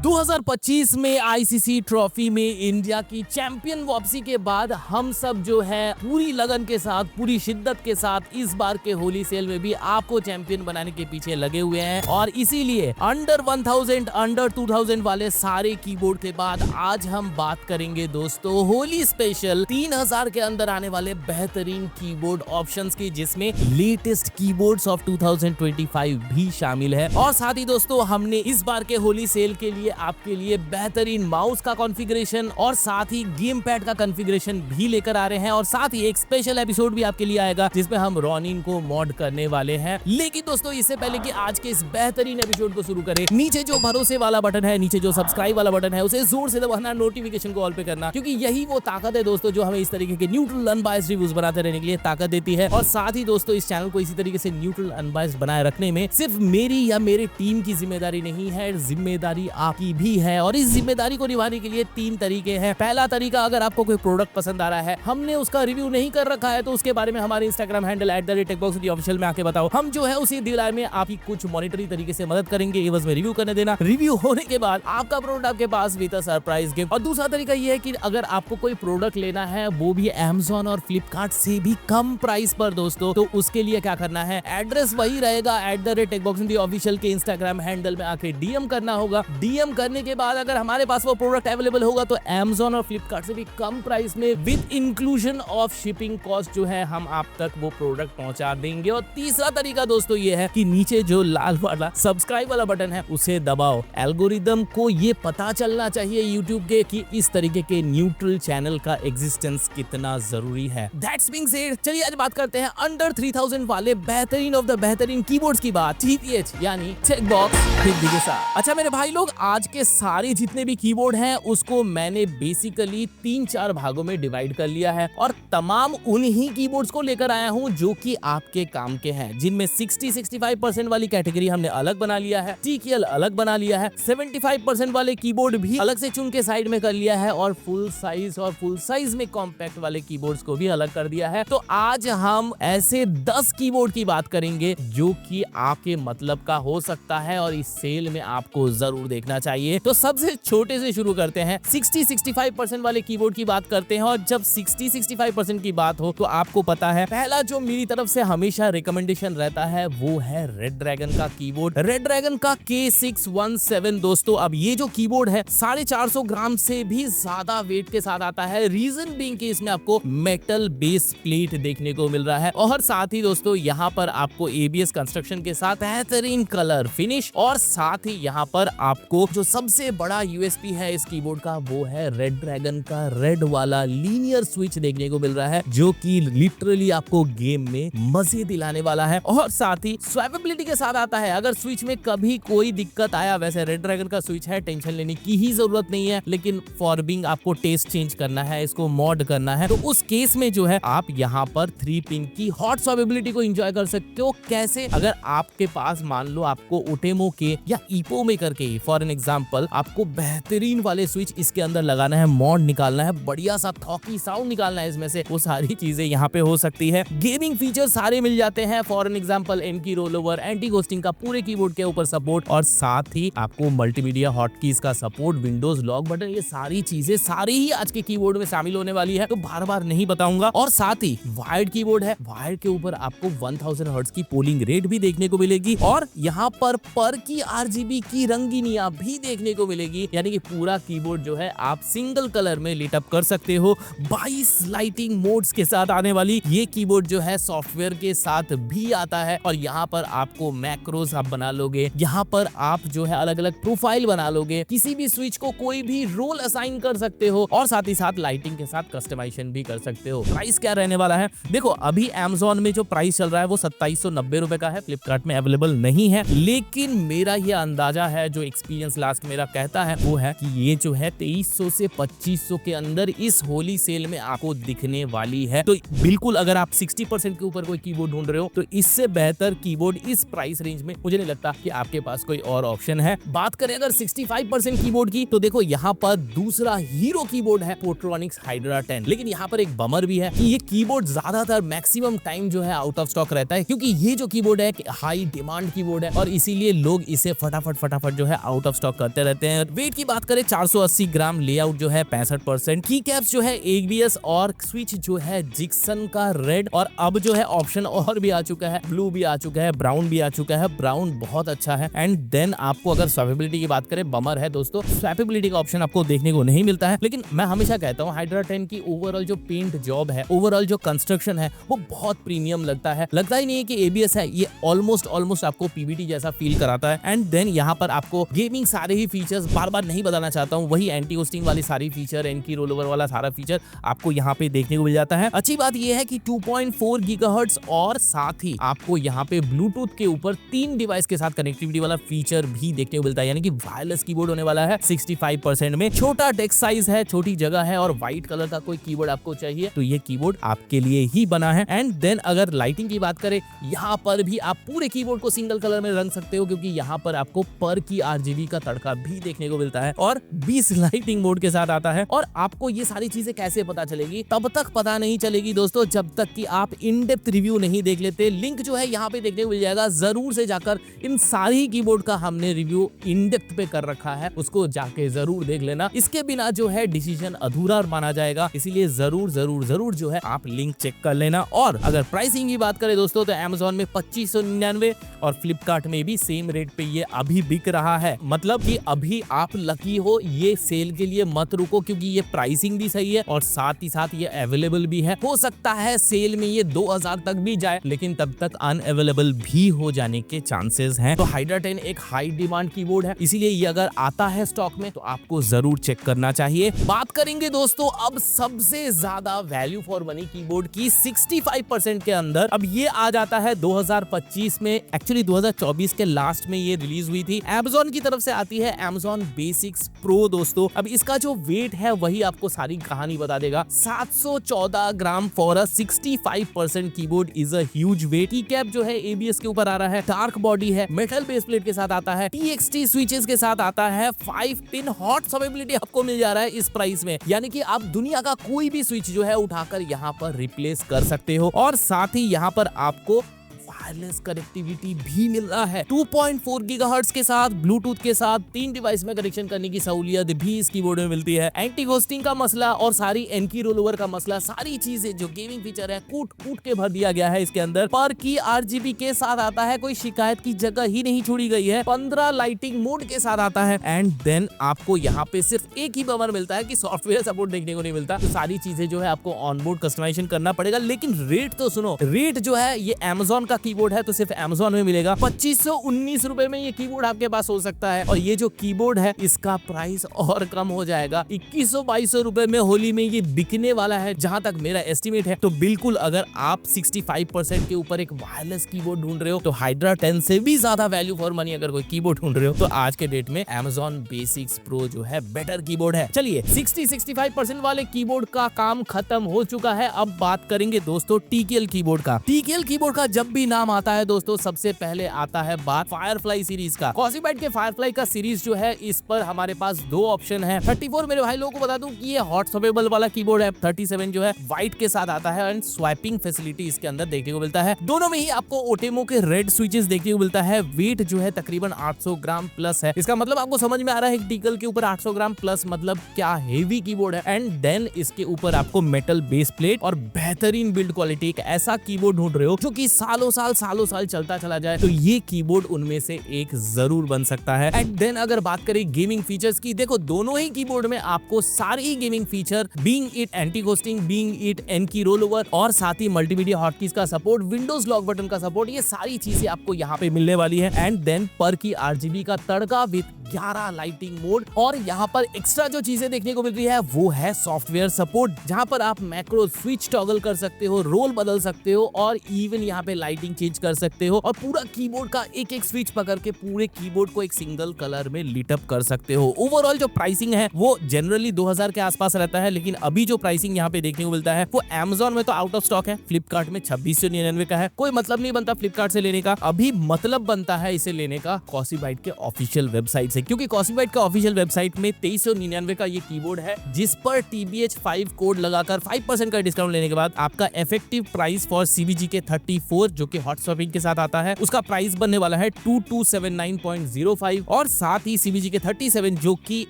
2025 में ICC trophy में India की चैंपियन वापसी के बाद हम सब जो है पूरी लगन के साथ, पूरी शिद्दत के साथ इस बार के होली सेल में भी आपको चैंपियन बनाने के पीछे लगे हुए हैं। और इसीलिए अंडर 1000, अंडर 2000 वाले सारे कीबोर्ड के बाद आज हम बात करेंगे दोस्तों होली स्पेशल 3000 के अंदर आने वाले बेहतरीन कीबोर्ड ऑप्शंस की, जिसमें लेटेस्ट कीबोर्ड्स ऑफ 2025 भी शामिल है। और साथ ही दोस्तों हमने इस बार के होली सेल के लिए आपके लिए बेहतरीन माउस का कॉन्फ़िगरेशन और साथ ही गेम पैड का कॉन्फ़िगरेशन भी लेकर आ रहे हैं। और साथ ही एक स्पेशल एपिसोड भी आपके लिए आएगा जिसमें हम रॉनिन को मॉड करने वाले हैं। लेकिन दोस्तों इससे पहले कि आज के इस बेहतरीन एपिसोड को शुरू करें, नीचे जो भरोसे वाला बटन है, नीचे जो सब्सक्राइब वाला बटन है, उसे जोर से दबाना, नोटिफिकेशन को ऑल पे करना, क्योंकि यही वो ताकत है दोस्तों जो हमें इस तरीके के न्यूट्रल अनबायस्ड रिव्यूज बनाते रहने के लिए ताकत देती है। और साथ ही दोस्तों इस चैनल को इसी तरीके से न्यूट्रल अनबायस्ड बनाए रखने में सिर्फ मेरी या मेरे टीम की जिम्मेदारी नहीं है, जिम्मेदारी आपकी भी है। और इस जिम्मेदारी को निभाने के लिए 3 तरीके हैं। पहला तरीका, अगर आपको कोई प्रोडक्ट पसंद आ रहा है, हमने उसका रिव्यू नहीं कर रखा है, तो उसके बारे में हमारे इंस्टाग्राम हैंडल @techboxofficial में आके बताओ। हम जो है उसी दिलाए में आपकी कुछ मॉनिटरी तरीके से मदद करेंगे, एवज में रिव्यू करने देना। रिव्यू होने के बाद आपका प्रोडक्ट आपके पास विद अ सरप्राइज गिफ्ट। और दूसरा तरीका ये है कि अगर आपको कोई प्रोडक्ट लेना है, वो भी Amazon और फ्लिपकार्ट से भी कम प्राइस पर दोस्तों, तो उसके लिए क्या करना है, एड्रेस वही रहेगा, @techboxofficial के इंस्टाग्राम हैंडल में आके डीएम करना होगा। डीएम करने के बाद अगर हमारे पास वो प्रोडक्ट अवेलेबल होगा तो Amazon और फ्लिपकार्ट से भी कम प्राइस में with inclusion of shipping cost जो है हम आप तक वो प्रोडक्ट पहुंचा देंगे। और तीसरा तरीका दोस्तों ये है कि नीचे जो लाल वाला सब्सक्राइब वाला बटन है उसे दबाओ। एल्गोरिदम को ये पता चलना चाहिए यूट्यूब के कि इस तरीके के न्यूट्रल चैनल का एग्जिस्टेंस कितना जरूरी है। दैट्स बीइंग सेड, चलिए आज बात करते हैं अंडर 3000 वाले बेहतरीन ऑफ द बेहतरीन कीबोर्ड्स की बात, TPH यानी टेकबॉक्स हिंदी के साथ। अच्छा मेरे भाई लोग, आज के सारे जितने भी कीबोर्ड हैं उसको मैंने बेसिकली 3-4 भागों में डिवाइड कर लिया है और तमाम उन्हीं कीबोर्ड्स को लेकर आया हूं जो कि आपके काम के हैं, जिनमें 60-65% वाली कैटेगरी हमने अलग बना लिया है, TKL अलग बना लिया है, 75% वाले कीबोर्ड भी अलग से चुन के साइड में कर लिया है, और फुल साइज में कॉम्पैक्ट वाले कीबोर्ड्स को भी अलग कर दिया है। तो आज हम ऐसे 10 कीबोर्ड की बात करेंगे जो कि आपके मतलब का हो सकता है और इस सेल में आपको जरूर देखना चाहिए। तो सबसे छोटे से शुरू करते हैं, 60-65% वाले कीबोर्ड की बात करते हैं। और जब 60-65% की बात हो तो आपको पता है, पहला जो मेरी तरफ से हमेशा रिकमेंडेशन रहता है वो है रेड ड्रैगन का कीबोर्ड, रेड ड्रैगन का K617 दोस्तों। अब ये जो कीबोर्ड है 450 ग्राम से भी ज्यादा वेट के साथ आता है। रीजन बीइंग कि इसमें आपको मेटल बेस प्लेट देखने को मिल रहा है, और साथ ही दोस्तों यहाँ पर आपको ABS कंस्ट्रक्शन के साथ बेहतरीन कलर फिनिश, और साथ ही यहाँ पर आपको जो सबसे बड़ा USP है इस कीबोर्ड का वो है रेड ड्रैगन का रेड वाला लीनियर स्विच देखने को मिल रहा है, जो कि लिटरली आपको गेम में मजे दिलाने वाला है। और साथ ही स्वैपेबिलिटी के साथ आता है। अगर स्विच में कभी कोई दिक्कत आया, वैसे रेड ड्रैगन का स्विच है, टेंशन लेने की ही जरूरत नहीं है, लेकिन फॉर बिंग आपको टेस्ट चेंज करना है, इसको मॉड करना है, तो उस केस में जो है आप यहाँ पर 3 पिन की हॉट स्वैपेबिलिटी को एंजॉय कर सकते हो। कैसे? अगर आपके पास मान लो आपको ओटेमो के या ईपो मेकर के फॉर एन एग्जांपल आपको बेहतरीन वाले स्विच इसके अंदर लगाना है, मॉड निकालना है, बढ़िया सा थॉकी साउंड निकालना है इसमें से, वो सारी चीजें यहाँ पे हो सकती है। गेमिंग फीचर सारे मिल जाते हैं, for an example N key rollover, anti ghosting का पूरे कीबोर्ड के ऊपर सपोर्ट, और साथ ही आपको मल्टीमीडिया हॉटकीज का सपोर्ट, विंडोज लॉक बटन, ये सारी चीजें सारी ही आज के कीबोर्ड में शामिल होने वाली है, तो बार बार नहीं बताऊंगा। और साथ ही वायर्ड कीबोर्ड है, वायर्ड के ऊपर आपको 1000 हर्ट्ज की पोलिंग रेट भी देखने को मिलेगी, और यहाँ पर की RGB की रंगीनियां भी देखने को मिलेगी, यानी कि पूरा कीबोर्ड जो है आप सिंगल कलर में लिट अप कर सकते हो। 22 लाइटिंग मोड्स के साथ आने वाली ये कीबोर्ड जो है सॉफ्टवेयर के साथ भी आता है, और यहाँ पर आपको मैक्रोस आप बना लोगे, यहाँ पर आप जो है अलग अलग प्रोफाइल बना लोगे, किसी भी स्विच को कोई भी रोल असाइन कर सकते हो, और साथ ही साथ लाइटिंग के साथ कस्टमाइजेशन भी कर सकते हो। प्राइस क्या रहने वाला है? देखो अभी Amazon में जो प्राइस चल रहा है वो 2790 रुपए का है, फ्लिपकार्ट में अवेलेबल नहीं है, लेकिन मेरा ये अंदाजा है, जो एक्सपीरियंस लास्ट मेरा कहता है वो है कि ये जो है 2300 से 2500 के अंदर इस होली सेल में आपको दिखने वाली है। तो बिल्कुल अगर आप 60% के ऊपर कोई कीबोर्ड ढूंढ रहे हो तो इससे बेहतर कीबोर्ड इस प्राइस रेंज में मुझे नहीं लगता कि आपके पास कोई और ऑप्शन है। बात करें अगर 65% कीबोर्ड की, तो देखो यहाँ पर दूसरा हीरो कीबोर्ड है पोर्ट्रॉनिक्स हाइड्रा 10, लेकिन यहाँ पर एक बमर भी है कि ये कीबोर्ड ज्यादातर मैक्सिमम टाइम जो है आउट ऑफ स्टॉक रहता है, क्योंकि ये जो कीबोर्ड है हाई डिमांड कीबोर्ड है, और इसीलिए लोग इसे फटाफट जो है आउट ऑफ स्टॉक स्टॉक करते रहते हैं। वेट की बात करें 480 ग्राम, लेआउट जो है 65%, की कैप्स जो है ABS और स्विच जो है जिक्सन का रेड, और अब जो है ऑप्शन और भी आ चुका है, ब्लू भी आ चुका है, ब्राउन भी आ चुका है। ब्राउन बहुत अच्छा है। एंड देन आपको अगर स्वैपेबिलिटी की बात करें, बमर है दोस्तों, स्वैपेबिलिटी का ऑप्शन आपको देखने को नहीं मिलता है। लेकिन मैं हमेशा कहता हूँ हाइड्रा 10 की ओवरऑल जो पेंट जॉब है, ओवरऑल जो कंस्ट्रक्शन है, वो बहुत प्रीमियम लगता है। लगता ही नहीं है कि ABS है, ये ऑलमोस्ट आपको PVT जैसा फील कराता है। एंड देन यहाँ पर आपको गेमिंग सारे ही फीचर्स, बार बार नहीं बताना चाहता हूँ, वही एंटी होस्टिंग वाली सारी फीचर, एनकी रोलओवर वाला सारा फीचर आपको यहाँ पे देखने को मिल जाता है। अच्छी बात यह है कि 2.4 गीगाहर्ट्ज और साथ ही आपको यहाँ पे ब्लूटूथ के ऊपर 3 डिवाइस के साथ कनेक्टिविटी वाला फीचर भी देखने को मिलता है, यानी कि वायरलेस कीबोर्ड होने वाला है 65% में। छोटा टेक्स्ट साइज है, छोटी जगह है, और व्हाइट कलर का कोई कीबोर्ड आपको चाहिए तो ये कीबोर्ड आपके लिए ही बना है। एंड देन अगर लाइटिंग की बात करें, यहाँ पर भी आप पूरे कीबोर्ड को सिंगल कलर में रंग सकते हो, क्योंकि यहाँ पर आपको पर की RGB का तड़का भी देखने को मिलता है, और 20 लाइटिंग मोड के साथ आता है। और आपको ये सारी चीजें कैसे पता चलेगी? तब तक पता नहीं चलेगी दोस्तों जब तक कि आप इन डेप्थ रिव्यू नहीं देख लेते। लिंक जो है यहाँ पे देखने को मिल जाएगा, जरूर से जाकर इन सारी कीबोर्ड का हमने रिव्यू इन डेप्थ पे कर रखा है, उसको जाके जरूर देख लेना। इसके बिना जो है डिसीजन अधूरा माना जाएगा, इसीलिए जरूर जो है आप लिंक चेक कर लेना। और अगर प्राइसिंग की बात करें दोस्तों, तो Amazon में 2599 और फ्लिपकार्ट में भी सेम रेट पे ये अभी बिक रहा है। मतलब कि अभी आप लकी हो, ये सेल के लिए मत रुको, क्योंकि ये प्राइसिंग भी सही है और साथ ही साथ ये अवेलेबल भी है। हो सकता है सेल में ये 2000 तक भी जाए, लेकिन तब तक अनअवेलेबल भी हो जाने के चांसेस हैं। तो हाइड्रा 10 एक हाई डिमांड कीबोर्ड है, इसीलिए ये अगर आता है स्टॉक में तो आपको जरूर चेक करना चाहिए। बात करेंगे दोस्तों अब सबसे ज्यादा वैल्यू फॉर मनी कीबोर्ड की 65% के अंदर। अब ये आ जाता है 2025 में, एक्चुअली 2024 के लास्ट में ये रिलीज हुई थी। Amazon की तरफ से आती है Amazon Basics Pro दोस्तों। अब इसका जो वेट है वही आपको सारी कहानी बता देगा। 714 gram for a 65% keyboard is a huge weight. Key cap जो है ABS के ऊपर आ रहा है, डार्क बॉडी है, मेटल बेस प्लेट के साथ आता है, TXT स्विचेस के साथ आता है, 5 पिन हॉट स्वैपेबिलिटी आपको मिल जा रहा है इस प्राइस में, यानी कि आप दुनिया का कोई भी स्विच जो है उठाकर यहाँ पर रिप्लेस कर सकते हो। और साथ ही यहाँ पर आपको वायरलेस कनेक्टिविटी भी मिल रहा है। 2.4 गीगाहर्ट्ज के साथ, ब्लूटूथ के साथ 3 डिवाइस में कनेक्शन करने की सहूलियत भी इस कीबोर्ड में मिलती है। एंटी होस्टिंग का मसला और सारी एनकी रोलओवर का मसला, सारी चीजें जो गेमिंग फीचर है कूट के भर दिया गया है इसके अंदर। पर की RGB के साथ आता है, कोई शिकायत की जगह ही नहीं छोड़ी गई है। 15 लाइटिंग मोड के साथ आता है। एंड देन आपको यहाँ पे सिर्फ एक ही बमर मिलता है कि सॉफ्टवेयर सपोर्ट देखने को नहीं मिलता। तो सारी चीजें जो है आपको ऑनबोर्ड कस्टमाइजेशन करना पड़ेगा। लेकिन रेट तो सुनो, रेट जो है ये Amazon का कीबोर्ड है तो सिर्फ Amazon में मिलेगा। 2519 रुपए में ये कीबोर्ड आपके पास हो सकता है। और ये जो कीबोर्ड है इसका प्राइस और कम हो जाएगा, 2100-2200 रुपए में होली में ये बिकने वाला है, जहां तक मेरा एस्टिमेट है। तो बिल्कुल अगर आप 65% के ऊपर एक वायरलेस कीबोर्ड ढूंढ रहे हो, तो हाइड्रा 10 से भी ज्यादा वैल्यू फॉर मनी अगर कोई कीबोर्ड ढूंढ रहे हो, तो आज के डेट में Amazon Basics Pro जो है बेटर कीबोर्ड है। चलिए 60-65% वाले कीबोर्ड का काम खत्म हो चुका है। अब बात करेंगे दोस्तों TKL कीबोर्ड का। TKL कीबोर्ड का जब भी नाम आता है दोस्तों, सबसे पहले आता है बात फायरफ्लाई सीरीज का। कॉसीबाइट के फायरफ्लाई का सीरीज जो है, इस पर हमारे पास 2 ऑप्शन है। 34 मेरे भाई लोगों को बता दूं कि ये हॉट स्वैपेबल वाला कीबोर्ड है। 37 जो है व्हाइट के साथ आता है एंड स्वैपिंग फैसिलिटी इसके अंदर देखने को मिलता है। दोनों में ही आपको ओटेमो के रेड स्विचेस देखने को मिलता है। वेट जो है तकरीबन 800 ग्राम प्लस है। इसका मतलब आपको समझ में आ रहा है TKL के ऊपर 800 ग्राम प्लस मतलब क्या हेवी कीबोर्ड है। एंड देन इसके ऊपर आपको मेटल बेस प्लेट और बेहतरीन बिल्ड क्वालिटी, एक ऐसा कीबोर्ड ढूंढ रहे हो जो कि सालों साल चलता चला जाए, तो ये कीबोर्ड उनमें से एक जरूर बन सकता है। एंड देन अगर बात करें गेमिंग फीचर्स की, देखो दोनों ही कीबोर्ड में आपको सारे ही gaming feature, being it anti ghosting, being it N key rollover और साथ ही मल्टीमीडिया हॉटकीज का सपोर्ट, विंडोज लॉक बटन का सपोर्ट, ये सारी चीजें आपको यहाँ पे मिलने वाली है। एंड देन पर की RGB का तड़का विद 11 लाइटिंग मोड। और यहाँ पर एक्स्ट्रा जो चीजें देखने को मिल रही है वो है सॉफ्टवेयर सपोर्ट, जहां पर आप मैक्रो स्विच टॉगल कर सकते हो, रोल बदल सकते हो और इवन यहाँ पे लाइटिंग चेंज कर सकते हो। और पूरा कीबोर्ड का एक स्विच पकड़ के पूरे कीबोर्ड को एक सिंगल कलर में लिट अप कर सकते हो। ओवरऑल जो प्राइसिंग है वो जनरली 2000 के आसपास रहता है, लेकिन अभी जो प्राइसिंग यहाँ पे देखने को मिलता है वो Amazon में तो आउट ऑफ स्टॉक है, फ्लिपकार्ट में 2699 का है। कोई मतलब नहीं बनता फ्लिपकार्ट से लेने का, अभी मतलब बनता है इसे लेने का कॉसीबाइट के ऑफिशियल वेबसाइट से, थे, क्योंकि कॉस्मिक बाइट का ऑफिशियल वेबसाइट में 2399 का ये कीबोर्ड है, जिस पर TBH5 कोड लगाकर 5% का डिस्काउंट लेने के बाद आपका इफेक्टिव प्राइस फॉर CBG के 34 जो कि हॉट स्वैपिंग के साथ आता है, उसका प्राइस बनने वाला है 2279.05 और साथ ही CBG के 37 जो कि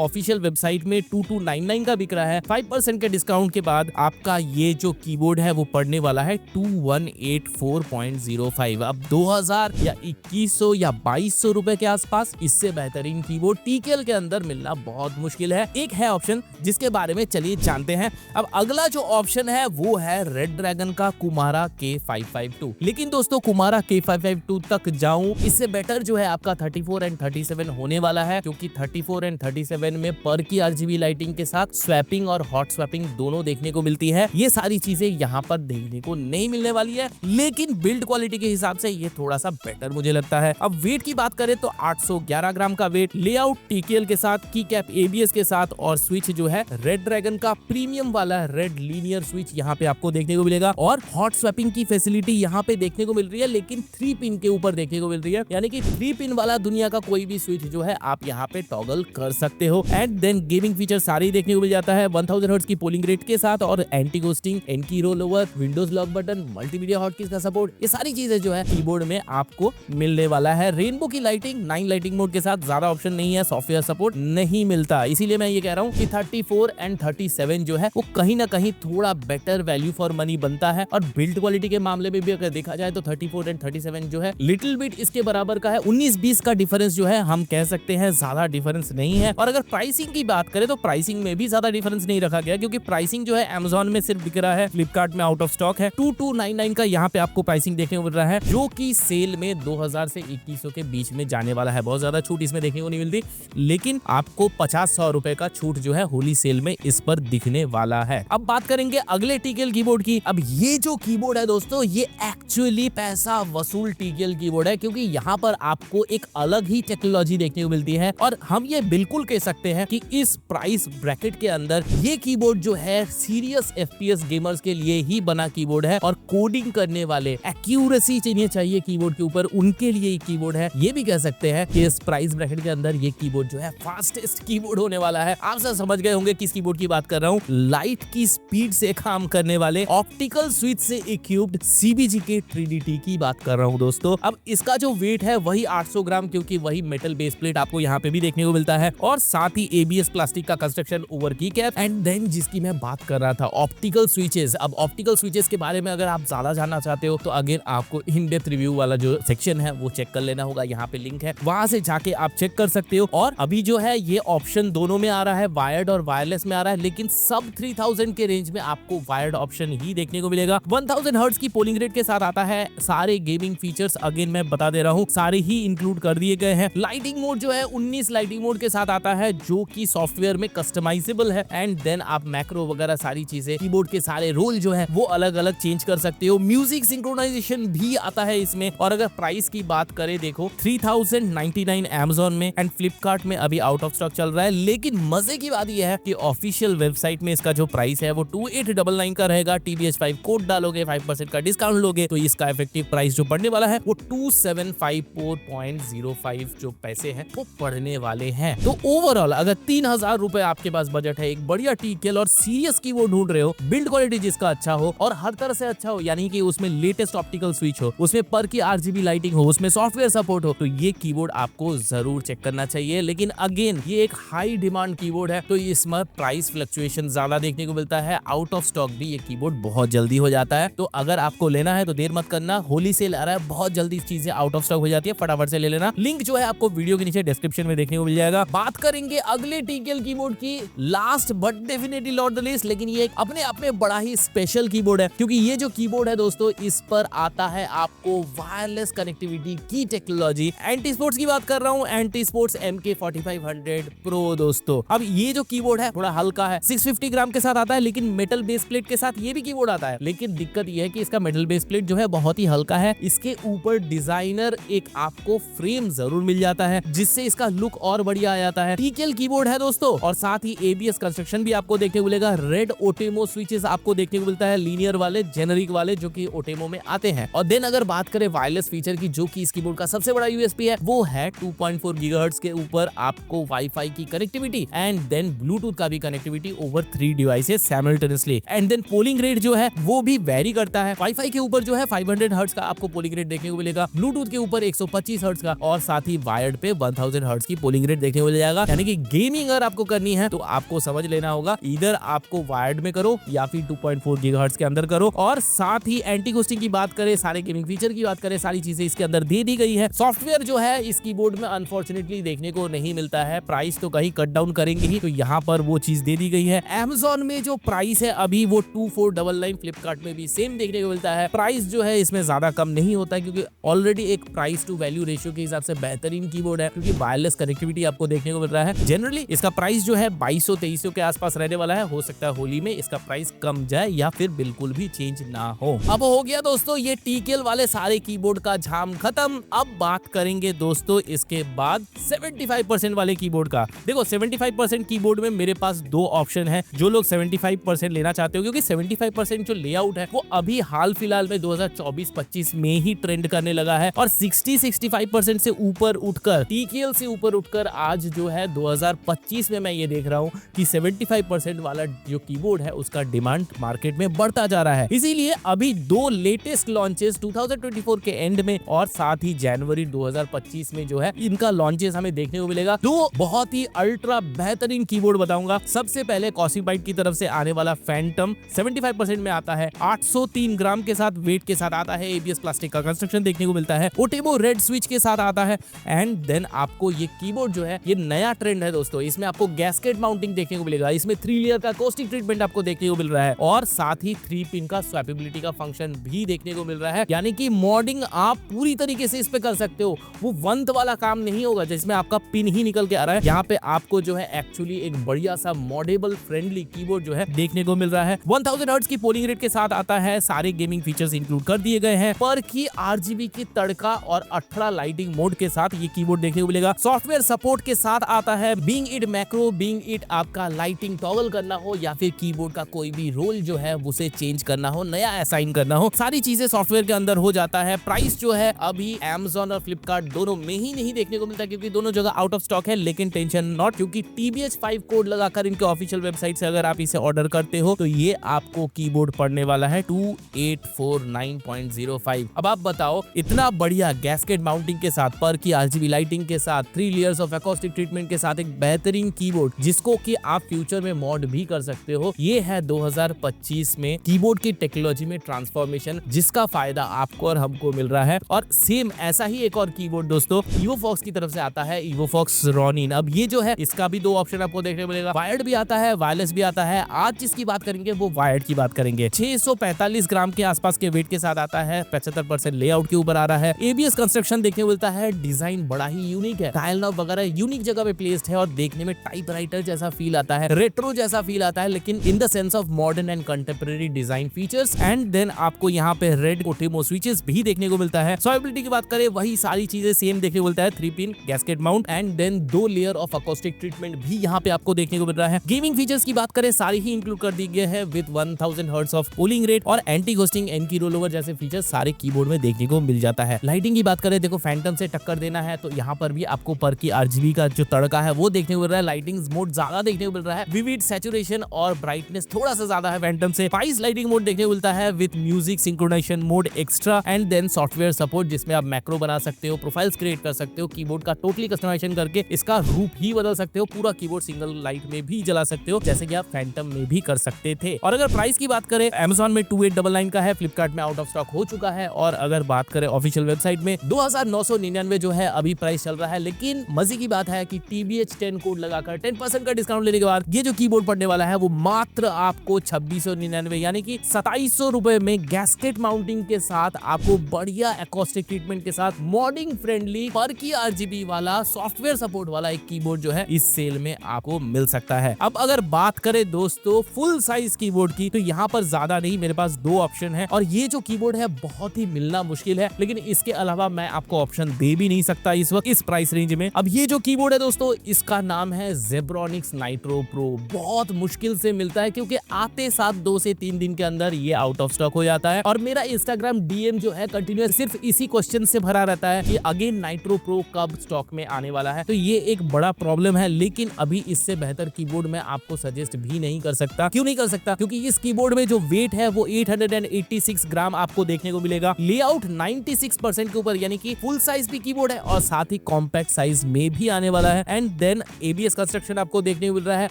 ऑफिशियल वेबसाइट में 2299 का बिक रहा है, 5% के डिस्काउंट के बाद आपका ये जो कीबोर्ड है वो पड़ने वाला है 2184.05। अब 2000 या 2100 या 2200 रुपए के आसपास इससे बेहतरीन कीबोर्ड TKL के अंदर मिलना बहुत मुश्किल है। एक है ऑप्शन जिसके बारे में चलिए जानते हैं। अब अगला जो ऑप्शन है वो है रेड ड्रैगन का कुमारा K552। लेकिन दोस्तों कुमारा K552 तक जाऊं इससे बेटर जो है आपका 34 एंड 37 होने वाला है, क्योंकि 34 एंड 37 में पर की RGB लाइटिंग के साथ स्वैपिंग और हॉट स्वैपिंग दोनों देखने को मिलती है। ये सारी चीजें यहाँ पर देखने को नहीं मिलने वाली है, लेकिन बिल्ड क्वालिटी के हिसाब से ये थोड़ा सा बेटर मुझे लगता है। अब वेट की बात करें तो 811 ग्राम का वेट, लेआउट TKL के साथ, की कैप ABS के साथ और स्विच जो है रेड ड्रैगन का प्रीमियम वाला रेड लीनियर स्विच यहाँ पे आपको देखने को मिलेगा और हॉट स्वैपिंग की फैसिलिटी यहाँ पे देखने को मिल रही है, लेकिन 3 पिन के ऊपर देखने को मिल रही है, यानी कि 3 पिन वाला दुनिया का कोई भी स्विच जो है आप यहाँ पे टॉगल कर सकते हो। एंड देन गेमिंग फीचर सारे देखने को मिल जाता है 1000 हर्ट्ज की पोलिंग रेट के साथ और anti ghosting, N key rollover, Windows lock button, multimedia hotkeys का सपोर्ट, ये सारी चीजें जो है कीबोर्ड में आपको मिलने वाला है। रेनबो की लाइटिंग 9 लाइटिंग मोड के साथ, ज्यादा ऑप्शन नहीं है, सॉफ्टवेयर सपोर्ट नहीं मिलता, इसीलिए मैं ये कह रहा हूँ कि 34 एंड 37 जो है वो कहीं ना कहीं थोड़ा बेटर वैल्यू फॉर मनी बनता है। और बिल्ड क्वालिटी के मामले में भी अगर देखा जाए तो 34 एंड 37 जो है लिटिल बिट इसके बराबर का है। 19-20 का डिफरेंस जो है हम कह सकते हैं ज्यादा डिफरेंस नहीं है। और अगर प्राइसिंग की बात करें तो प्राइसिंग में भी ज्यादा डिफरेंस नहीं रखा गया, क्योंकि प्राइसिंग जो है Amazon में सिर्फ बिक रहा है, फ्लिपकार्ट में आउट ऑफ स्टॉक है। 2299 का यहाँ पे आपको प्राइसिंग देखने को मिल रहा है, जो कि सेल में 2000 से 2100 के बीच में जाने वाला है। बहुत ज्यादा छूट इसमें देखने को नहीं मिलती, लेकिन आपको 50-100 रुपए का छूट जो है होली सेल में इस पर दिखने वाला है। अब बात करेंगे अगले TKL कीबोर्ड की। अब ये जो कीबोर्ड है दोस्तों ये एक्चुअली पैसा वसूल TKL कीबोर्ड है, क्योंकि यहाँ पर आपको एक अलग ही टेक्नोलॉजी देखने को मिलती है और हम ये बिल्कुल कह सकते हैं कि इस प्राइस ब्रैकेट के अंदर ये कीबोर्ड जो है सीरियस FPS गेमर्स के लिए ही बना कीबोर्ड है और कोडिंग करने वाले, एक्यूरेसी चाहिए कीबोर्ड के ऊपर, उनके लिए कीबोर्ड है। ये भी कह सकते हैं कि इस प्राइस ब्रैकेट के अंदर ये कीबोर्ड जो है फास्टेस्ट कीबोर्ड होने वाला है। आप सब समझ गए होंगे किस कीबोर्ड की बात कर रहा हूँ। लाइट की स्पीड से काम करने वाले ऑप्टिकल स्विच से इक्विप्ड CBG के 3DT की बात कर रहा हूँ दोस्तों। अब इसका जो वेट है वही 800 ग्राम, क्योंकि वही मेटल बेस प्लेट आपको यहाँ पे भी देखने को मिलता है और साथ ही ABS प्लास्टिक का कंस्ट्रक्शन ओवर की कैप। एंड देन जिसकी मैं बात कर रहा था ऑप्टिकल स्विचेस। अब ऑप्टिकल स्विचेस के बारे में अगर आप ज्यादा जानना चाहते हो तो अगेन आपको इन डेप्थ रिव्यू वाला जो सेक्शन है वो चेक कर लेना होगा, यहाँ पे लिंक है, वहां से जाके आप चेक कर सकते हो। और अभी जो है ये ऑप्शन दोनों में आ रहा है, वायर्ड और वायरलेस में आ रहा है, लेकिन सब 3000 के रेंज में आपको वायर्ड ऑप्शन ही देखने को मिलेगा। 1000 हर्ट्ज की पोलिंग रेट के साथ आता है। सारे गेमिंग फीचर्स अगेन मैं बता दे रहा हूँ सारे ही इंक्लूड कर दिए गए हैं। लाइटिंग मोड जो है 19 लाइटिंग मोड के साथ आता है, जो कि सॉफ्टवेयर में कस्टमाइजेबल है। एंड देन आप मैक्रो वगैरह सारी चीजें, कीबोर्ड के सारे रोल जो है वो अलग अलग चेंज कर सकते हो। म्यूजिक सिंक्रोनाइजेशन भी आता है इसमें। और अगर प्राइस की बात करें देखो 3099 Amazon में एंड फ्लिपकार्ट में अभी आउट ऑफ स्टॉक चल रहा है, लेकिन मजे की बात यह है कि ऑफिशियल वेबसाइट में इसका जो प्राइस है वो 2899 का रहेगा। TBH5 कोड डालोगे, 5% का डिस्काउंट लोगे तो इसका इफेक्टिव प्राइस जो पड़ने वाला है वो 2754.05 जो पैसे हैं वो पड़ने वाले हैं। तो ओवरऑल अगर 3000 रुपए आपके पास बजट है, एक बढ़िया TKL और सीरियस कीबोर्ड ढूंढ रहे हो, बिल्ड क्वालिटी जिसका अच्छा हो और हर तरह से अच्छा हो, यानी कि उसमें लेटेस्ट ऑप्टिकल स्विच हो, उसमें पर की RGB लाइटिंग हो, उसमें सॉफ्टवेयर सपोर्ट हो, तो ये कीबोर्ड आपको जरूर चेक करना चाहिए। लेकिन अगेन ये एक हाई डिमांड कीबोर्ड है, तो इसमें प्राइस फ्लक्चुएशन ज्यादा देखने को मिलता है। आउट ऑफ स्टॉक भी ये कीबोर्ड बहुत जल्दी हो जाता है, तो अगर आपको लेना है तो देर मत करना। होली सेल आ रहा है, बहुत जल्दी चीजें आउट ऑफ स्टॉक हो जाती है, फटाफट से ले लेना। लिंक जो है आपको वीडियो के नीचे डिस्क्रिप्शन में देखने को मिल जाएगा। बात करेंगे अगले TKL कीबोर्ड की, last but definitely not the least, लेकिन ये अपने आप में बड़ा ही स्पेशल कीबोर्ड है, क्योंकि ये जो कीबोर्ड है दोस्तों इस पर आता है आपको वायरलेस कनेक्टिविटी की टेक्नोलॉजी। एंटी स्पोर्ट्स की बात कर रहा हूँ, एंटी स्पोर्ट्स MK4500 Pro दोस्तों। अब ये जो कीबोर्ड है थोड़ा हल्का है, 650 ग्राम के साथ आता है, लेकिन मेटल बेस प्लेट के साथ ये भी कीबोर्ड आता है। लेकिन दिक्कत ये है कि इसका मेटल बेस प्लेट जो है बहुत ही हल्का है। इसके ऊपर डिजाइनर एक आपको फ्रेम जरूर मिल जाता है, जिससे इसका लुक और बढ़िया आ जाता है। TKL कीबोर्ड है दोस्तों, और साथ ही ABS कंस्ट्रक्शन भी आपको देखने को मिलेगा। रेड ओटेमो स्विचेस आपको देखने को मिलता है, लीनियर वाले, जेनरिक वाले, जो कि ओटेमो में आते हैं। और देन अगर बात करें वायरलेस फीचर की, जो कि इस कीबोर्ड का सबसे बड़ा USP है, वो है 2.4 GHz हर्ट्ज के ऊपर आपको वाईफाई की कनेक्टिविटी एंड देन ब्लूटूथ का भी connectivity over 3 devices simultaneously. And then polling rate जो है वो भी वेरी करता है। वाईफाई के ऊपर जो है 500 हर्ट्ज का आपको पोलिंग रेट देखने को मिलेगा, ब्लूटूथ के ऊपर 125 हर्ट्ज का और साथ ही वायर्ड पे 1000 हर्ट्ज की पोलिंग रेट देखने को मिल जाएगा। यानी कि गेमिंग अगर आपको करनी है तो आपको समझ लेना होगा, इधर आपको वायर्ड में करो या फिर 2.4 गीगाहर्ट्ज के अंदर करो। और साथ ही एंटी घोस्टिंग की बात करें, सारे गेमिंग फीचर की बात करें, सारी चीजें इसके अंदर दे दी गई है। सॉफ्टवेयर जो है इस कीबोर्ड में अनफॉर्चुनेटली देखने को नहीं मिलता है, प्राइस तो कहीं कट डाउन करेंगे ही, तो यहाँ पर वो चीज दे दी गई है। Amazon में जो प्राइस है अभी वो 2499, फ्लिपकार्ट में भी सेम देखने को मिलता है। प्राइस जो है इसमें ज्यादा कम नहीं होता है क्योंकि ऑलरेडी एक प्राइस टू वैल्यू रेशियो के हिसाब से बेहतरीन कीबोर्ड है, क्योंकि वायरलेस कनेक्टिविटी आपको देखने को मिल रहा है। जनरली इसका प्राइस जो है 2200-2300 के आसपास रहने वाला है। हो सकता है होली में इसका प्राइस कम जाए या फिर बिल्कुल भी चेंज ना हो। अब हो गया दोस्तों ये TKL वाले सारे कीबोर्ड का झाम खत्म। अब बात करेंगे दोस्तों इसके बाद 75% वाले कीबोर्ड का। देखो 75% कीबोर्ड में मेरे पास दो ऑप्शन है। जो लोग 75% लेना चाहते हो, क्योंकि 75% जो लेआउट है वो अभी हाल फिलहाल में 2024-25 में ही ट्रेंड करने लगा है और 60-65% से ऊपर उठकर, TKL से ऊपर उठकर आज जो है 2025 में मैं ये देख रहा हूँ कि 75% वाला जो कीबोर्ड है उसका डिमांड मार्केट में बढ़ता जा रहा है। इसीलिए अभी दो लेटेस्ट लॉन्चेस 2024 के एंड में और साथ ही जनवरी 2025 में जो है इनका लॉन्चेस हमें देखने को मिलेगा। दो बहुत ही अल्ट्रा बेहतरीन कीबोर्ड बताऊंगा। सबसे पहले कॉसिबाइट की तरफ से आने वाला फैंटम 75% में आता है, 803 ग्राम के साथ वेट के साथ आता है, ABS प्लास्टिक का कंस्ट्रक्शन देखने को मिलता है, ओटेबो रेड स्विच के साथ आता है। एंड देन आपको ये कीबोर्ड जो है ये नया ट्रेंड है दोस्तों, इसमें आपको गैस्केट माउंटिंग देखने को मिलेगा, इसमें 3 लेयर का कोस्टिक ट्रीटमेंट आपको देखने को मिल रहा है और साथ ही 3 पिन का स्वैपेबिलिटी का फंक्शन भी देखने को मिल रहा है। यानी कि मॉडिंग आप पूरी तरीके से इस पे कर सकते हो। वो वंत वाला काम नहीं होगा जिसमें आपका पिन ही निकल के आ रहा है। यहाँ पे आपको जो है एक्चुअली एक बढ़िया सा मॉडेबल फ्रेंडली कीबोर्ड जो है देखने को मिल रहा है। 1000 हर्ट्ज की पोलिंग रेट के साथ आता है, सारे गेमिंग फीचर्स इंक्लूड कर दिए गए हैं। पर की RGB की तड़का और 18 लाइटिंग मोड के साथ ये कीबोर्ड देखने को मिलेगा। सॉफ्टवेयर सपोर्ट के साथ आता है, being it macro, being it आपका लाइटिंग टॉगल करना हो या फिर कीबोर्ड का कोई भी रोल जो है उसे चेंज करना हो, नया असाइन करना हो, सारी चीजें सॉफ्टवेयर के अंदर हो जाता है। प्राइस जो है अभी Amazon और फ्लिपकार्ट दोनों में ही नहीं देखने को मिलता क्योंकि दोनों जगह आउट ऑफ स्टॉक है। लेकिन टेंशन नॉट, क्योंकि TBH5 कोड लगाकर इनके ऑफिशियल वेबसाइट से अगर आप इसे ऑर्डर करते हो तो ये आपको कीबोर्ड पड़ने वाला है 2849.05। अब आप बताओ, इतना बढ़िया गैस्केट माउंटिंग के साथ, पर की RGB लाइटिंग के साथ, 3 लेयर्स ऑफ एकॉस्टिक ट्रीटमेंट के साथ एक बेहतरीन कीबोर्ड जिसको कि आप फ्यूचर में मॉड भी कर सकते हो, ये है 2025 में कीबोर्ड की टेक्नोलॉजी में ट्रांसफॉर्मेशन, जिसका फायदा आपको और हमको मिल रहा है। और सेम ऐसा ही एक और कीबोर्ड दोस्तों EvoFox की तरफ से आता है, EvoFox Ronin। अब ये जो है इसका भी दो ऑप्शन आपको देखने को मिलेगा, वायर्ड भी आता है, वायरलेस भी आता है। आज जिसकी बात करेंगे वो वायर्ड की बात करेंगे। 645 ग्राम के आसपास के वेट के साथ आता है, 75% लेआउट के ऊपर आ रहा है, ABS कंस्ट्रक्शन देखने को मिलता है, डिजाइन बड़ा ही यूनिक है, डायल नॉब वगैरह यूनिक जगह पे प्लेस्ड है और देखने में टाइपराइटर जैसा फील आता है, रेट्रो जैसा फील आता है, लेकिन in the sense of modern and contemporary design features. And then आपको यहाँ पे रेड ओटेमो स्विचेस भी देखने को मिलता है। स्वैपेबिलिटी की बात करें वही सारी चीजें सेम देखने को मिलता है, 3 pin gasket mount and then 2 layer of acoustic treatment भी यहाँ पे आपको देखने को मिल रहा है। गेमिंग फीचर्स की बात करें सारी ही इंक्लूड कर दी गए हैं with 1000 hertz of polling rate और anti ghosting, N key roll over जैसे फीचर्स सारे कीबोर्ड में देखने को मिल जाता है। लाइटिंग की बात करें, देखो फैंटम से टक्कर देना है तो यहाँ पर भी आपको पर की RGB का जो तड़का है वो देखने को मिल रहा है, लाइटिंग मोड ज्यादा देखने को मिल रहा है, विविड सैचुरेशन और ब्राइटनेस थोड़ा सा ज्यादा है फैंटम से। 5 लाइटिंग मोड देखने को मिलता है with music synchronization mode extra and then software support जिसमें आप मैक्रो बना सकते हो, प्रोफाइल्स क्रिएट कर सकते हो, कीबोर्ड का टोटली कस्टमाइजेशन करके इसका रूप ही बदल सकते हो, पूरा कीबोर्ड सिंगल लाइट में भी जला सकते हो जैसे कि आप फैंटम में भी कर सकते थे। और अगर प्राइस की बात करें, Amazon में 2899 का है, फ्लिपकार्ट में आउट ऑफ स्टॉक हो चुका है और अगर बात करें ऑफिशियल वेबसाइट में 2999 जो है अभी प्राइस चल रहा है। लेकिन मजे की बात है कि TBH10 कोड लगाकर 10% का डिस्काउंट लेने के बाद ये जो कीबोर्ड पड़ने वाला है वो मात्र आपको 2699 यानी कि 2700 रुपए में गैस्केट माउंटिंग के साथ आपको बढ़िया एकॉस्टिक ट्रीटमेंट के साथ मॉडिंग फ्रेंडली पर की RGB वाला सॉफ्टवेयर सपोर्ट वाला एक कीबोर्ड जो है इस सेल में आपको मिल सकता है। अब अगर बात करें दोस्तों फुल साइज कीबोर्ड की तो यहाँ पर ज्यादा नहीं, मेरे पास 2 ऑप्शन है और ये जो कीबोर्ड है बहुत ही मिलना मुश्किल है, लेकिन इसके अलावा मैं आपको ऑप्शन दे भी नहीं सकता इस वक्त इस प्राइस रेंज में। अब ये जो कीबोर्ड है दोस्तों इसका नाम है Zebronics Nitro Pro। बहुत मुश्किल से मिलता है क्योंकि आते साथ 2 से 3 दिन के अंदर ये आउट ऑफ स्टॉक हो जाता है और मेरा Instagram DM जो है कंटिन्यूअस सिर्फ इसी क्वेश्चन से भरा रहता है कि अगेन Nitro Pro कब स्टॉक में आने वाला है, तो ये एक बड़ा प्रॉब्लम है। लेकिन अभी इससे बेहतर कीबोर्ड मैं आपको सजेस्ट भी नहीं कर सकता। क्यों नहीं कर सकता? क्योंकि इस कीबोर्ड में जो वेट है वो 886 ग्राम आपको देखने को मिलेगा। लेआउट 96% के ऊपर, यानी कि फुल साइज भी कीबोर्ड है और साथ ही कॉम्पैक्ट साइज में भी आने वाला है। एंड देन एबीएस कंस्ट्रक्शन आपको देखने को मिल रहा है।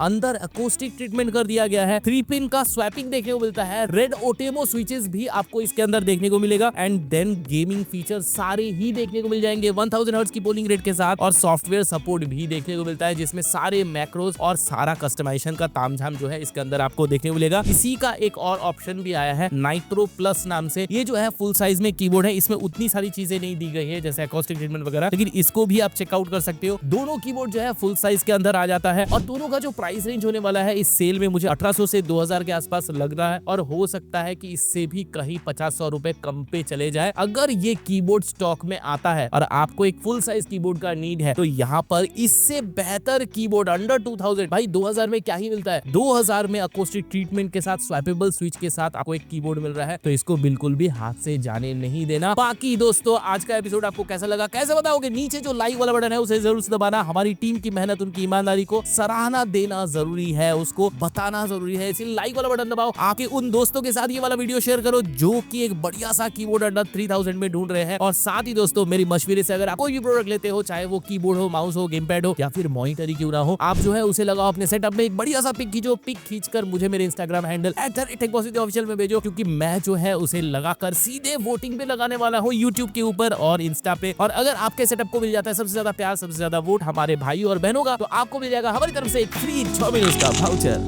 अंदर अकोस्टिक ट्रीटमेंट कर दिया गया है। 3 पिन का स्वैपिंग देखने को मिलता है। रेड ओटेमो स्विचेस भी आपको इसके अंदर देखने को मिलेगा। एंड देन गेमिंग फीचर सारे ही देखने को मिल जाएंगे 1000 हर्ट्ज की पोलिंग रेट के साथ, और सॉफ्टवेयर सपोर्ट भी देखने को मिलता है जिसमें सारे मैक्रोस और सारा कस्टमाइजेशन का तामझाम जो है इसके अंदर आपको देखने को मिलेगा। इसी का एक और ऑप्शन भी आया है नाइट्रो प्लस नाम से। ये जो है फुल साइज में कीबोर्ड है, इसमें उतनी सारी चीजें नहीं दी गई है जैसे अकोस्टिक ट्रीटमेंट वगैरह, लेकिन इसको भी आप चेकआउट कर सकते हो। दोनों कीबोर्ड जो है फुल साइज के अंदर आ जाता है और दोनों का जो प्राइस रेंज होने वाला है इस सेल में मुझे 1800 से 2000 के आसपास लग रहा है, और हो सकता है कि इससे भी कहीं 50-100 रुपए कम पे चले जाए। अगर ये कीबोर्ड स्टॉक में आता है और आपको एक फुल साइज कीबोर्ड का नीड है, तो यहाँ पर इससे बेहतर कीबोर्ड अंडर 2000, भाई 2000 में क्या ही मिलता है। 2000 में अकोस्टिक ट्रीटमेंट के साथ स्वैपेबल स्विच के साथ आपको एक कीबोर्ड मिल रहा है, तो इसको बिल्कुल भी हाथ से जाने नहीं देना। बाकी दोस्तों, आज का एपिसोड आपको कैसा लगा, कैसे बताओगे? नीचे जो लाइक वाला बटन है उसे जरूर से दबाना। हमारी टीम की मेहनत, उनकी ईमानदारी को सराहना देना जरूरी है, उसको बताना जरूरी है, इसलिए लाइक वाला बटन दबाओ। आपके उन दोस्तों के साथ ये वाला वीडियो शेयर करो जो कि एक बढ़िया सा कीबोर्ड अंडर 3000 में ढूंढ रहे हैं। और साथ ही दोस्तों, मेरी मशवरे से अगर आप कोई भी प्रोडक्ट लेते हो, चाहे वो कीबोर्ड हो, माउस हो, गेम पैड हो या फिर मॉनिटर ही क्यों ना हो, आप जो है उसे लगाओ अपने सेटअप में। एक बढ़िया सा पिक खींचो, पिक खींचकर मुझे मेरे इंस्टाग्राम हैंडल @techpositive में भेजो, क्योंकि मैं जो है उसे लगाकर सीधे वोटिंग पे लगाने वाला हूँ यूट्यूब के ऊपर और इंस्टा पे। और अगर आपके सेटअप को मिल जाता है सबसे ज्यादा प्यार, सबसे ज्यादा वोट हमारे भाई और बहनों का, तो आपको मिल जाएगा हमारी तरफ से एक फ्री 6 मिनट का वाउचर।